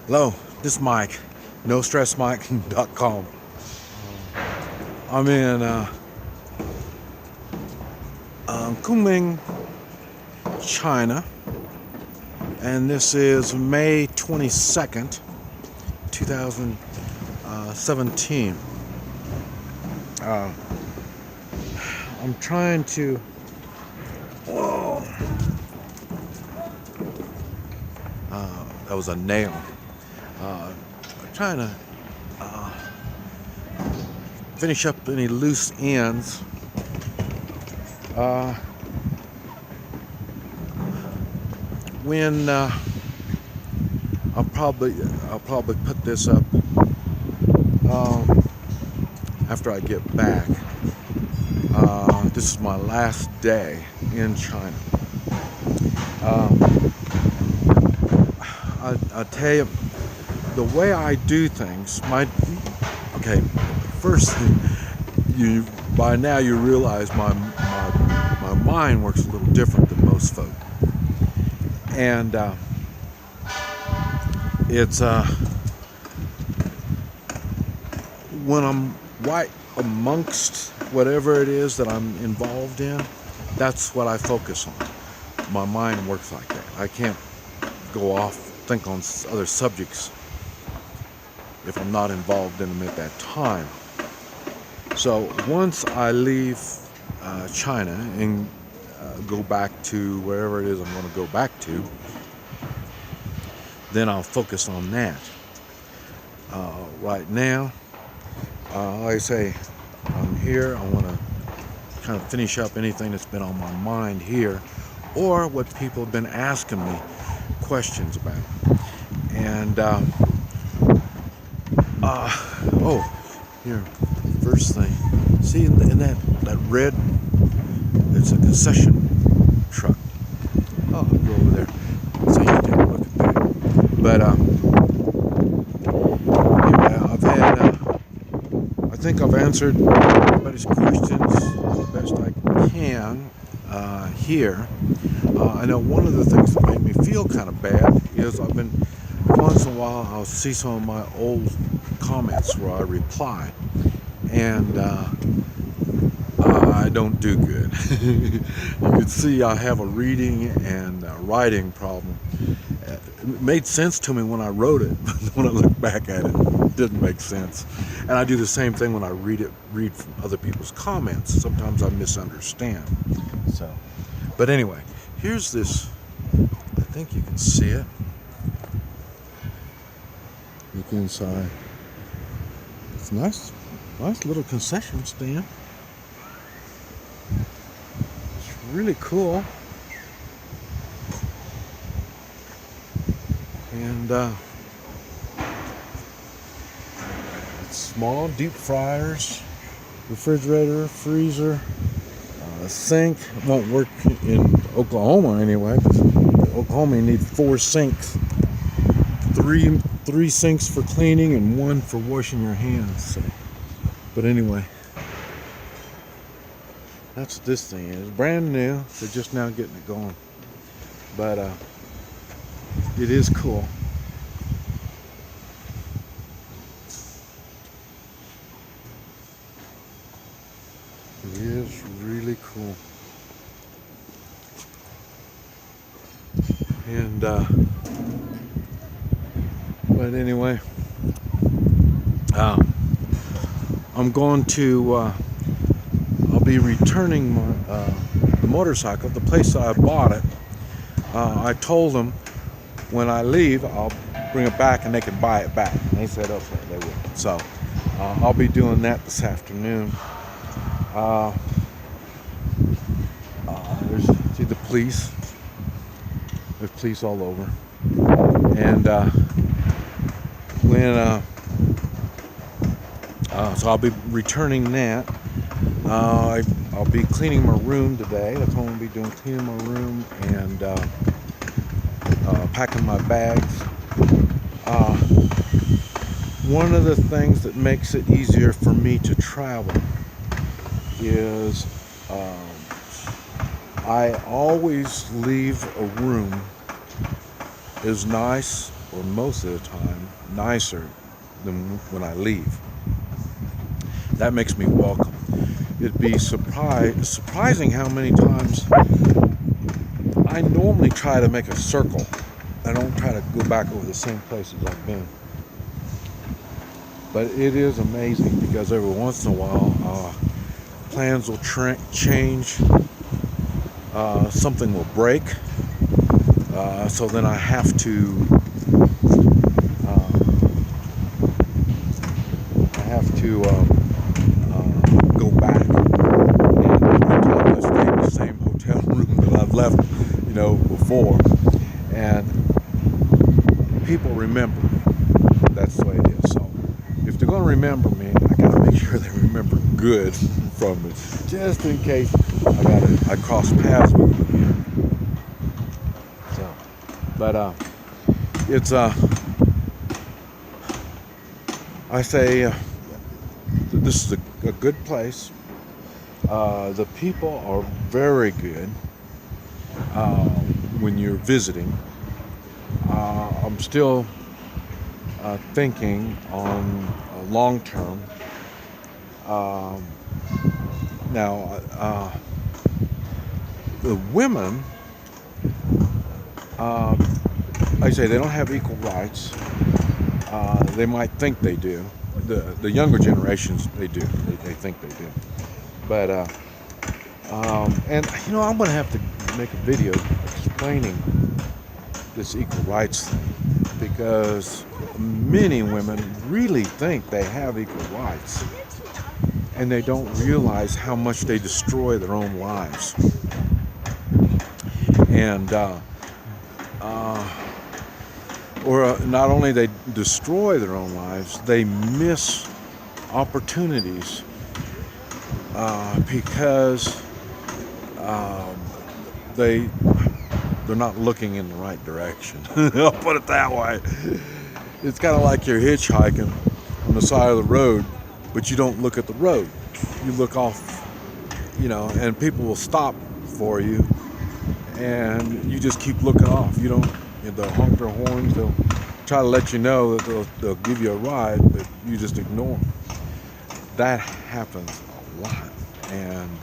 Hello, this is Mike, NoStressMike.com. I'm in Kunming, China, and this is May 22nd, 2017. I'm trying to that was a nail. I'm trying to finish up any loose ends. When I'll probably put this up after I get back. This is my last day in China. I'll tell you, the way I do things, first thing, by now you realize my mind works a little different than most folk. And it's when I'm right amongst whatever it is that I'm involved in, that's what I focus on. My mind works like that. I can't go off, think on other subjects if I'm not involved in them at that time. So once I leave China and go back to wherever it is I'm going to go back to, then I'll focus on that. Right now, like I say, I'm here. I want to kind of finish up anything that's been on my mind here, or what people have been asking me questions about. And here, first thing, see in that red, it's a concession truck. Oh, I'll go over there so you can take a look at that. But anyway, I think I've answered everybody's questions the best I can here. I know one of the things that made me feel kind of bad is once in a while I'll see some of my old comments where I reply, and I don't do good. You can see I have a reading and writing problem. It made sense to me when I wrote it, but when I look back at it, it didn't make sense. And I do the same thing when I read from other people's comments. Sometimes I misunderstand. So, but anyway, here's this. I think you can see it. Look inside. It's nice little concession stand. It's really cool. And it's small deep fryers, refrigerator, freezer, sink. It won't work in Oklahoma anyway, because Oklahoma you need 4 sinks. Three sinks for cleaning and 1 for washing your hands. So, but anyway, that's what this thing is. Brand new. They're just now getting it going. But it is cool. It is really cool. And but anyway, I'm going to I'll be returning the motorcycle, the place that I bought it. I told them when I leave I'll bring it back and they can buy it back, and they said okay, they will. So I'll be doing that this afternoon. See the police. There's police all over. And so I'll be returning that. I'll be cleaning my room today. That's what I'm going to be doing, cleaning my room and packing my bags. One of the things that makes it easier for me to travel is I always leave a room as nice or most of the time, nicer than when I leave. That makes me welcome. It'd be surprising how many times I normally try to make a circle. I don't try to go back over the same places I've been. But it is amazing because every once in a while, plans will change. Something will break. So then I have to go back and stay in the same hotel room that I've left, before. And people remember me. That's the way it is. So if they're going to remember me, I got to make sure they remember good from me, just in case I cross paths with them again. So, but it's I say this is a good place. The people are very good when you're visiting. I'm still thinking on long term. Now, the women, I say they don't have equal rights. They might think they do. The younger generations, they do. They think they do. But and I'm going to have to make a video explaining this equal rights thing, because many women really think they have equal rights, and they don't realize how much they destroy their own lives. And or not only they destroy their own lives, they miss opportunities because they're not looking in the right direction. I'll put it that way. It's kind of like you're hitchhiking on the side of the road, but you don't look at the road. You look off, and people will stop for you, and you just keep looking off. They'll honk their horns. They'll try to let you know that they'll give you a ride, but you just ignore them. That happens a lot. And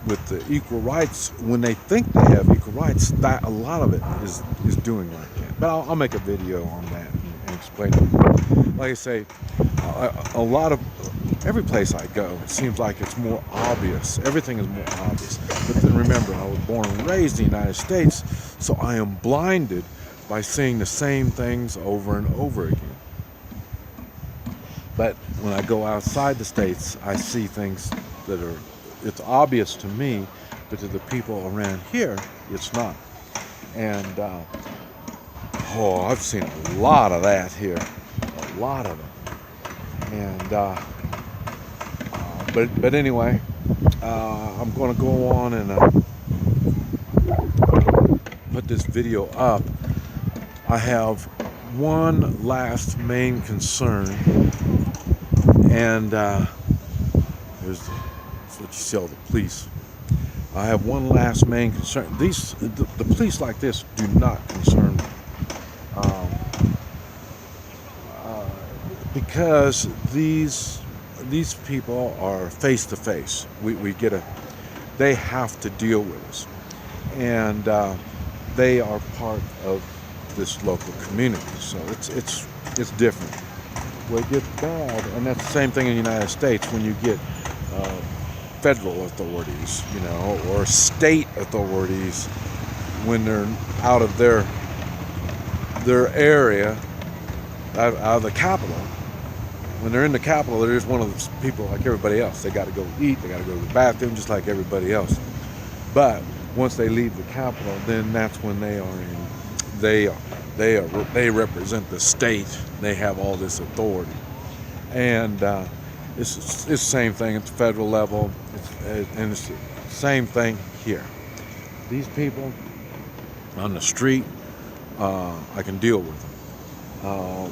with the equal rights, when they think they have equal rights, that a lot of it is doing like that. But I'll make a video on that and explain it. Like I say, a lot of every place I go, it seems like it's more obvious. Everything is more obvious. But then remember, I was born and raised in the United States, so I am blinded by seeing the same things over and over again. But when I go outside the States, I see things that it's obvious to me, but to the people around here, it's not. And I've seen a lot of that here, a lot of it. And but anyway, I'm going to go on and put this video up. I have one last main concern, and here's what you see all the police. I have one last main concern. The police like this do not concern me, because these people are face to face. They have to deal with us, and they are part of this local community. So it's different. Well, it gets bad, and that's the same thing in the United States when you get federal authorities, or state authorities, when they're out of their area, out of the capital. When they're in the capital, they're just one of those people like everybody else. They got to go eat, they got to go to the bathroom, just like everybody else. But once they leave the capital, then that's when they represent the state. They have all this authority, and it's the same thing at the federal level, and it's the same thing here. These people on the street, I can deal with them.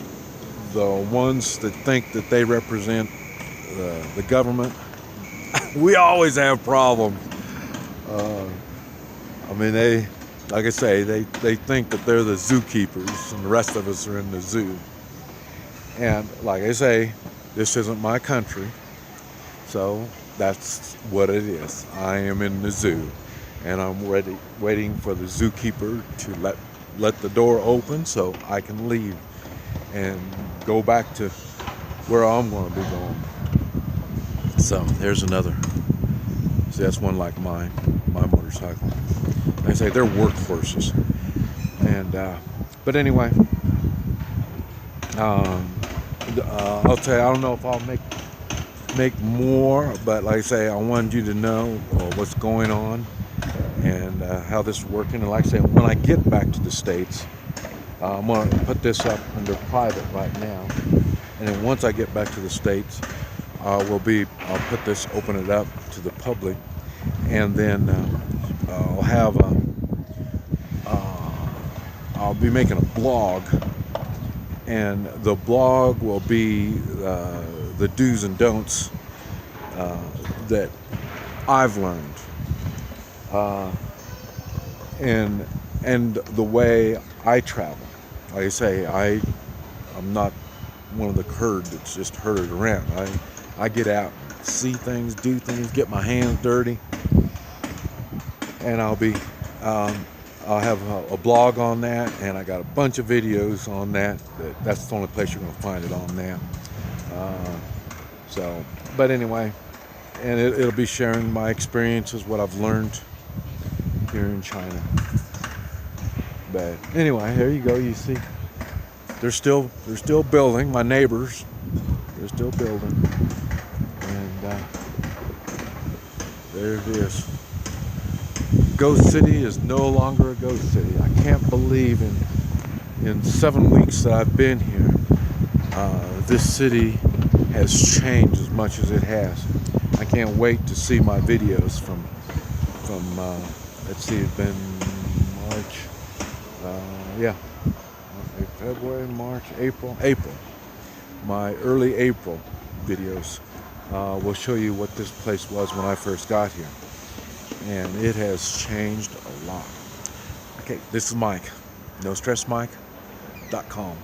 The ones that think that they represent the government, we always have problems. like I say, they think that they're the zookeepers and the rest of us are in the zoo. And like I say, this isn't my country, so that's what it is. I am in the zoo, and I'm waiting for the zookeeper to let the door open so I can leave and go back to where I'm going to be going. So there's another. See, that's one like my motorcycle. Like I say, they're workhorses. And but anyway, I'll tell you, I don't know if I'll make more, but like I say, I wanted you to know what's going on and how this is working. And like I say, when I get back to the States, I'm going to put this up under private right now. And then once I get back to the States, I'll put this, open it up to the public, and then I'll be making a blog, and the blog will be the do's and don'ts that I've learned, and the way I travel. Like I say, I'm not one of the herd that's just herded around. I get out, see things, do things, get my hands dirty, and I'll have a blog on that, and I got a bunch of videos on that. That's the only place you're going to find it on that. But anyway, and it'll be sharing my experiences, what I've learned here in China. But anyway, there you go. You see, they're still building. My neighbors, they're still building, and there it is. Ghost City is no longer a ghost city. I can't believe in 7 weeks that I've been here, this city has changed as much as it has. I can't wait to see my videos from let's see, it's been March, February, March, April. My early April videos will show you what this place was when I first got here. And it has changed a lot. Okay, this is Mike, NoStressMike.com.